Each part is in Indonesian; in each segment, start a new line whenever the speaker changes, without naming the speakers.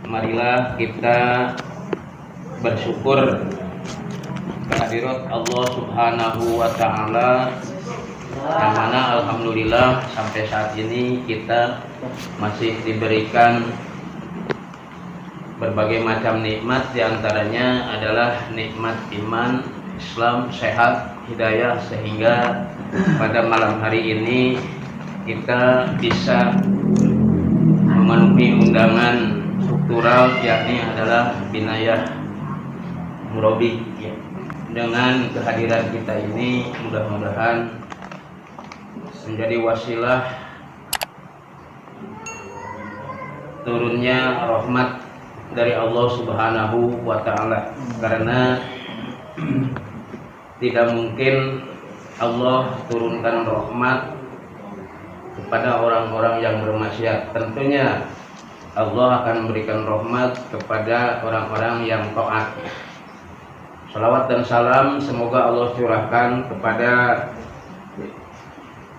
marilah kita bersyukur kehadirat Allah Subhanahu wa Ta'ala, yang mana alhamdulillah sampai saat ini kita masih diberikan berbagai macam nikmat, diantaranya adalah nikmat iman, Islam, sehat, hidayah, sehingga pada malam hari ini kita bisa memenuhi undangan struktural, yakni adalah Binayah Murabi. Dengan kehadiran kita ini mudah-mudahan menjadi wasilah turunnya rahmat dari Allah Subhanahu wa Ta'ala, karena tidak mungkin Allah turunkan rahmat kepada orang-orang yang bermaksiat. Tentunya Allah akan memberikan rahmat kepada orang-orang yang taat. Salawat dan salam semoga Allah curahkan kepada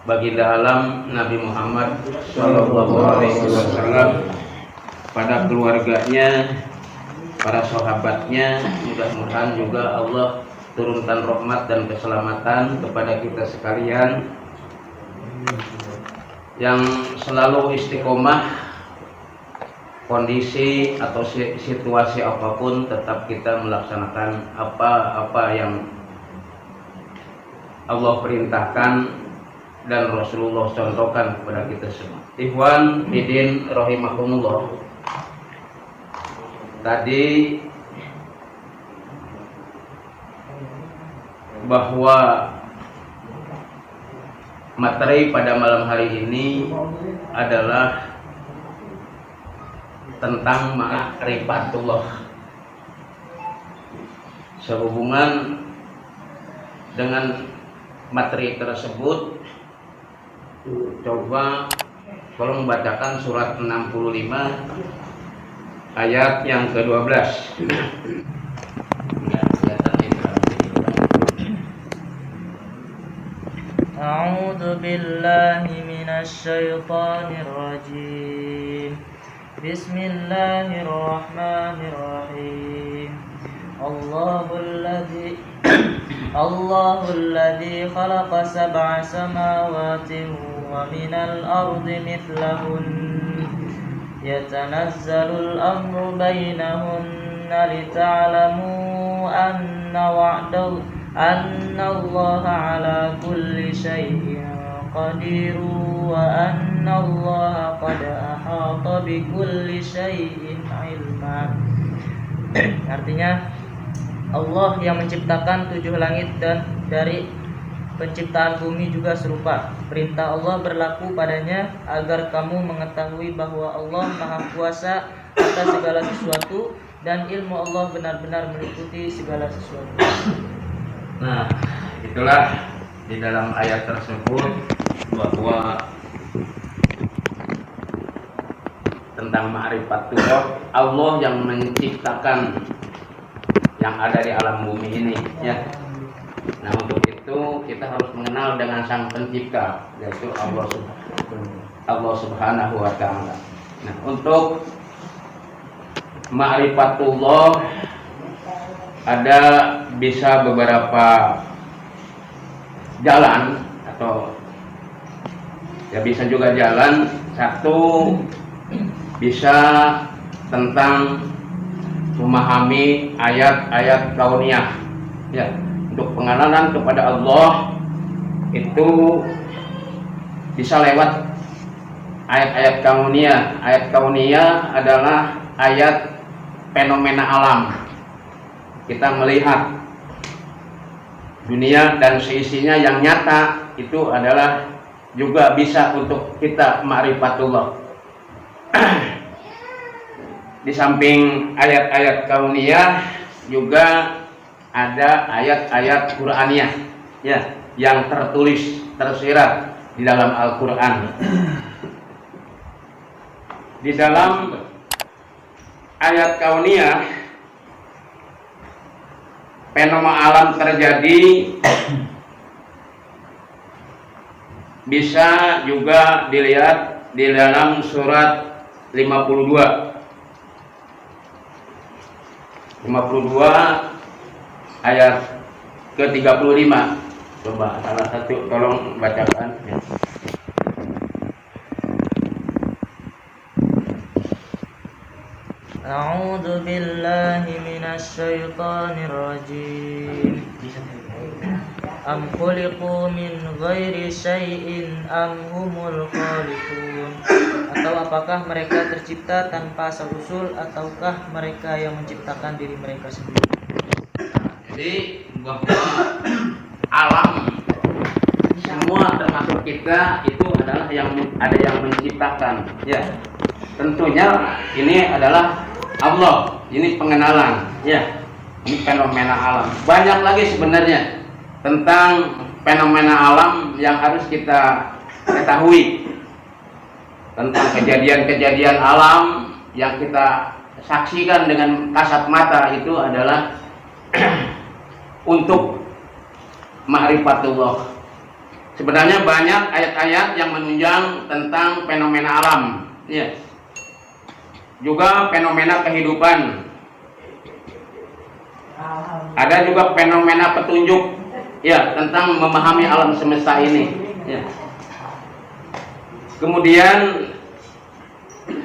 baginda alam Nabi Muhammad SAW, pada keluarganya, para sahabatnya. Mudah-mudahan juga Allah turunkan rahmat dan keselamatan kepada kita sekalian yang selalu istiqomah, kondisi atau situasi apapun tetap kita melaksanakan apa-apa yang Allah perintahkan dan Rasulullah contohkan kepada kita semua. Ikhwan bidin rahimahumullah, tadi bahwa materi pada malam hari ini adalah tentang ma'rifatullah. Sehubungan dengan materi tersebut, coba tolong membacakan surat 65 ayat yang ke-12.
A'udzu billahi minasy syaithanir rajim. Bismillahirrahmanirrahim. Allahul ladzi khalaqa sab'a samawati wa minal ardi mithlahun yatanazzalul amru bainahunna lita'lamu anna Allaha ala kulli syai'in qadir wa anna Allaha qad ahata bi kulli syai'in ilma. Artinya, Allah yang menciptakan 7 langit dan dari penciptaan bumi juga serupa. Perintah Allah berlaku padanya agar kamu mengetahui bahwa Allah Maha Kuasa atas segala sesuatu dan ilmu Allah benar-benar meliputi segala sesuatu.
Nah, itulah di dalam ayat tersebut bahwa tentang ma'rifatullah, Allah yang menciptakan yang ada di alam bumi ini, ya. Nah, untuk itu kita harus mengenal dengan sang pencipta, yaitu Allah Subhanahu wa Ta'ala. Nah, untuk ma'rifatullah ada bisa beberapa jalan, atau ya bisa juga jalan. Satu, bisa tentang memahami ayat-ayat kauniyah, ya. Untuk pengenalan kepada Allah itu bisa lewat ayat-ayat kauniyah. Ayat kauniyah adalah ayat fenomena alam. Kita melihat dunia dan seisinya yang nyata, itu adalah juga bisa untuk kita ma'rifatullah. Di samping ayat-ayat kauniyah juga ada ayat-ayat Qur'aniyah, ya, yang tertulis, tersirat di dalam Al-Qur'an. Di dalam ayat kauniyah, fenomena alam terjadi, bisa juga dilihat di dalam surat 52. 52 ayat ke-35. Coba salah satu tolong bacakan ya.
A'udzu billahi minasy syaithanir rajim. Am khuliqu min ghairi syai'in am humul khaliqun. Atau apakah mereka tercipta tanpa asal usul ataukah mereka yang menciptakan diri mereka sendiri?
Jadi bahwa alam semua termasuk kita itu adalah yang ada yang menciptakan. Ya. Tentunya ini adalah Allah. Ini pengenalan. Ya. Ini fenomena alam. Banyak lagi sebenarnya tentang fenomena alam yang harus kita ketahui, tentang kejadian-kejadian alam yang kita saksikan dengan kasat mata itu adalah untuk ma'rifatullah. Sebenarnya banyak ayat-ayat yang menunjang tentang fenomena alam, ya. Juga fenomena kehidupan. Ada juga fenomena petunjuk, ya, tentang memahami alam semesta ini, ya. Kemudian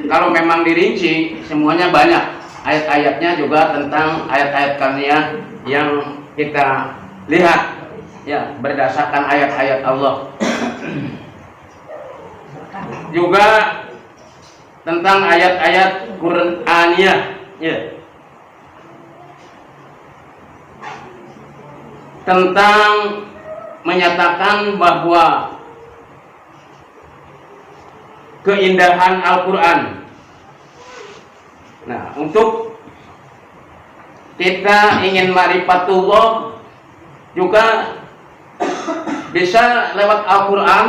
kalau memang dirinci semuanya banyak ayat-ayatnya juga tentang ayat-ayat kauniyah yang kita lihat, ya, berdasarkan ayat-ayat Allah. Juga tentang ayat-ayat Qur'aniyah, ya, tentang menyatakan bahwa keindahan Al-Quran. Nah, untuk kita ingin ma'rifatullah juga bisa lewat Al-Quran,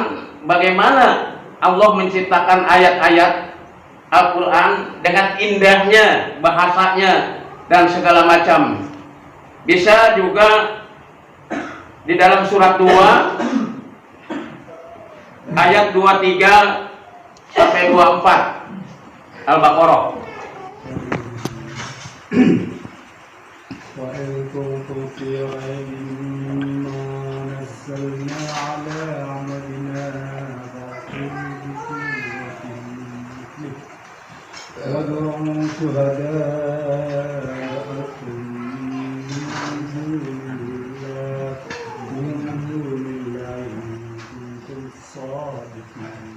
bagaimana Allah menciptakan ayat-ayat Al-Quran dengan indahnya, bahasanya, dan segala macam. Bisa juga di dalam surat 2 ayat 23 sampai 24 Al-Baqarah.
Wa in kuntum fi raybin mimma nazzalna ala 'abdina wad'u shuhada'akum min dunillahi in kuntum shadiqin.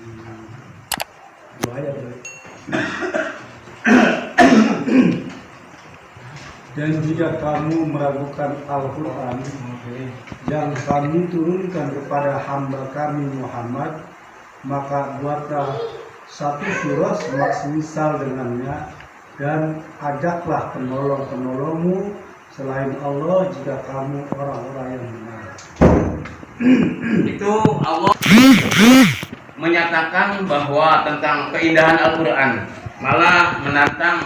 Dan jika kamu meragukan Al-Quran yang kami turunkan kepada hamba kami Muhammad, maka buatlah satu surah semisal dengannya dan ajaklah penolong-penolongmu selain Allah jika kamu orang-orang yang benar.
Itu Allah menyatakan bahwa tentang keindahan Al-Quran, malah menantang,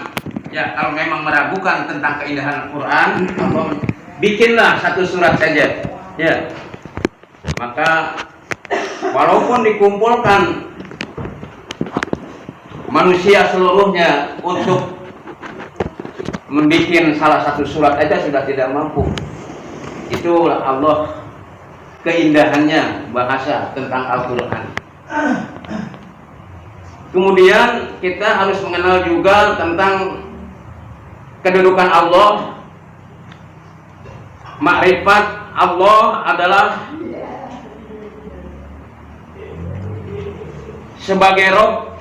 ya, kalau memang meragukan tentang keindahan Al-Quran, Allah bikinlah satu surat saja, ya. Maka walaupun dikumpulkan manusia seluruhnya untuk membuat salah satu surat aja sudah tidak mampu. Itulah Allah keindahannya bahasa tentang Al-Quran. Kemudian kita harus mengenal juga tentang kedudukan Allah. Makrifat Allah adalah sebagai Rob.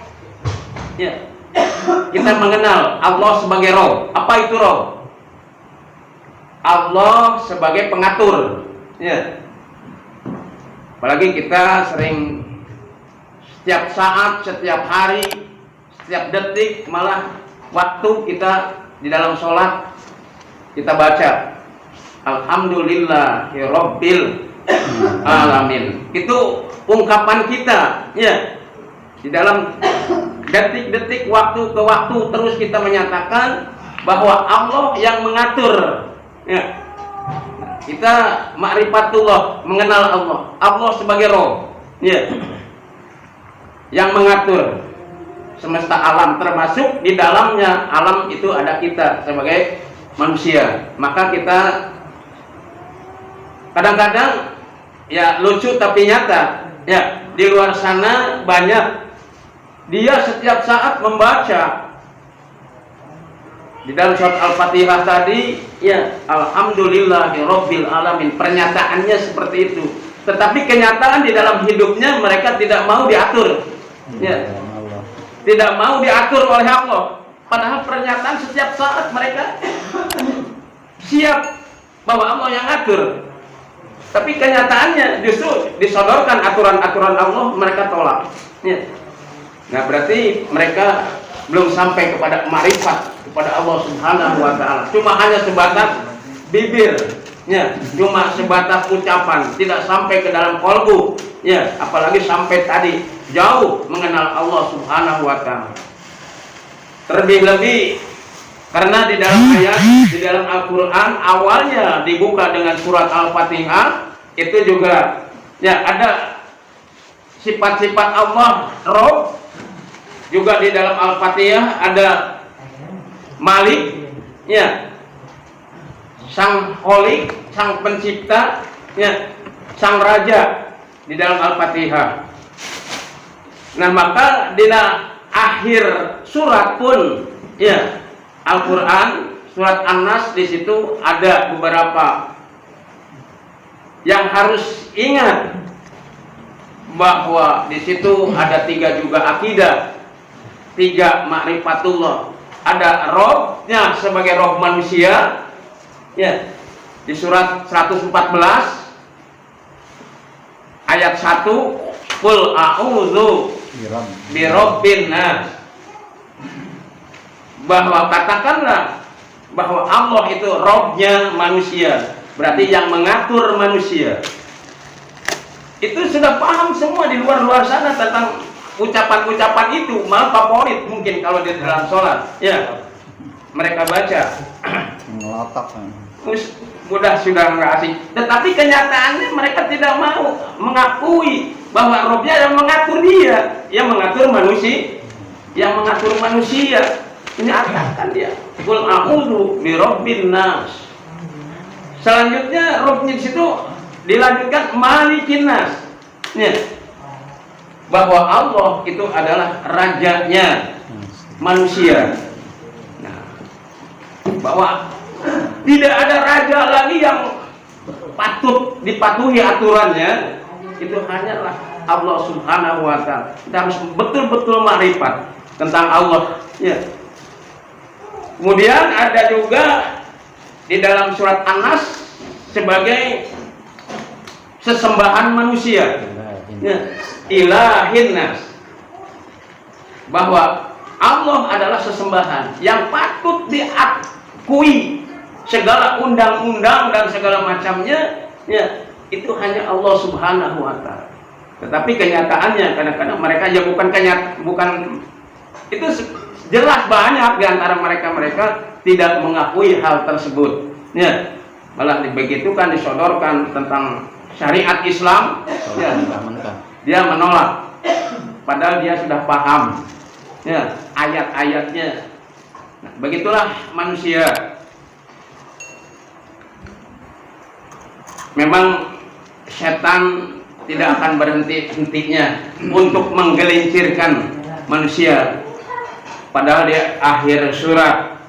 Ya. Kita mengenal Allah sebagai Rob. Apa itu Rob? Allah sebagai pengatur. Ya. Apalagi kita sering setiap saat, setiap hari, setiap detik, malah waktu kita di dalam sholat kita baca Alhamdulillahirabbil alamin. Itu ungkapan kita, ya. Di dalam detik-detik, waktu ke waktu terus kita menyatakan bahwa Allah yang mengatur, ya. Kita ma'rifatullah, mengenal Allah, Allah sebagai Roh, ya, yang mengatur semesta alam, termasuk di dalamnya alam itu ada kita sebagai manusia. Maka kita kadang-kadang ya lucu tapi nyata. Ya, di luar sana banyak dia setiap saat membaca di dalam surat Al-Fatihah tadi, ya alhamdulillahirabbil alamin, pernyataannya seperti itu. Tetapi kenyataan di dalam hidupnya mereka tidak mau diatur. Ya. Tidak mau diatur oleh Allah. Padahal pernyataan setiap saat mereka siap bahwa Allah yang atur. Tapi kenyataannya justru disodorkan aturan-aturan Allah, mereka tolak. Ya. Nah, berarti mereka belum sampai kepada ma'rifat kepada Allah Subhanahu wa taala. Cuma hanya sebatas bibir, ya, cuma sebatas ucapan, tidak sampai ke dalam kolbu, ya, apalagi sampai tadi jauh mengenal Allah Subhanahu wa taala. Terlebih-lebih karena di dalam ayat, di dalam Al-Qur'an awalnya dibuka dengan surat Al-Fatihah, itu juga ya ada sifat-sifat Allah, Rabb. Juga di dalam Al-Fatihah ada Malik, ya, Sang Kholik, Sang Pencipta, ya, Sang Raja di dalam Al-Fatihah. Nah, maka di akhir surat pun, ya, Al-Quran surat An-Nas, di situ ada beberapa yang harus ingat bahwa di situ ada 3 juga akidah. 3 ma'rifatullah. Ada Robnya sebagai Rob manusia, ya, di surat 114 ayat 1, qul a'udzu birabbin nas, bahwa katakanlah bahwa Allah itu Robnya manusia, berarti yang mengatur manusia. Itu sudah paham semua di luar sana tentang ucapan-ucapan itu, malah favorit mungkin kalau di dalam sholat, ya, mereka baca
ngelotok,
mudah sudah nggak asing. Tetapi kenyataannya mereka tidak mau mengakui bahwa Robnya yang mengatur dia, yang mengatur manusia, menyatakan dia qul a'udzu birabbin nas. Selanjutnya Robnya di situ dilanjutkan malikin nas, ya, bahwa Allah itu adalah rajanya manusia. Nah, bahwa tidak ada raja lagi yang patut dipatuhi aturannya, itu hanyalah Allah Subhanahu wa taala. Kita harus betul-betul ma'rifat tentang Allah, ya. Kemudian ada juga di dalam surat An-Nas sebagai sesembahan manusia, ya, ilahin nas, bahwa Allah adalah sesembahan yang patut diakui, segala undang-undang dan segala macamnya, ya, itu hanya Allah Subhanahu wa taala. Tetapi kenyataannya kadang-kadang mereka ya bukan itu jelas banyak di antara mereka tidak mengakui hal tersebut, ya. Malah dibegitukan, disodorkan tentang syariat Islam, ya, dia menolak, padahal dia sudah paham, ya, ayat-ayatnya. Nah, begitulah manusia. Memang setan tidak akan berhenti-hentinya untuk menggelincirkan manusia. Padahal di akhir surat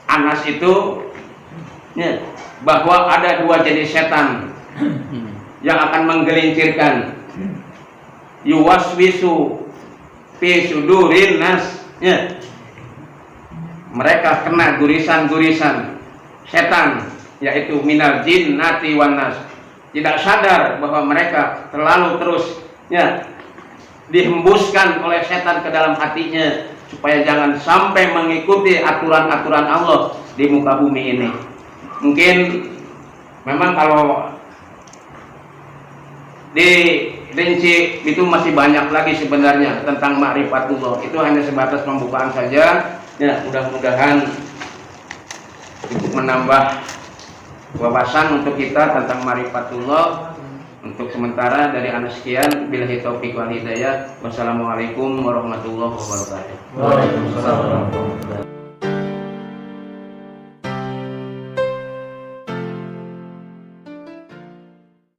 An-Nas itu, ya, bahwa ada 2 jenis setan yang akan menggelincirkan, yuwaswisu fi sudurin nas, ya, mereka kena gurisan-gurisan setan, yaitu minal jinnati wan nas, tidak sadar bahwa mereka terlalu terus, ya, dihembuskan oleh setan ke dalam hatinya supaya jangan sampai mengikuti aturan-aturan Allah di muka bumi ini. Mungkin memang kalau di rinci itu masih banyak lagi sebenarnya tentang ma'rifatullah. Itu hanya sebatas pembukaan saja, ya, mudah-mudahan untuk menambah wawasan untuk kita tentang ma'rifatullah. Untuk sementara dari Anas sekian, billahi taufiq wal hidayah. Wassalamualaikum warahmatullahi wabarakatuh.
Waalaikumsalam.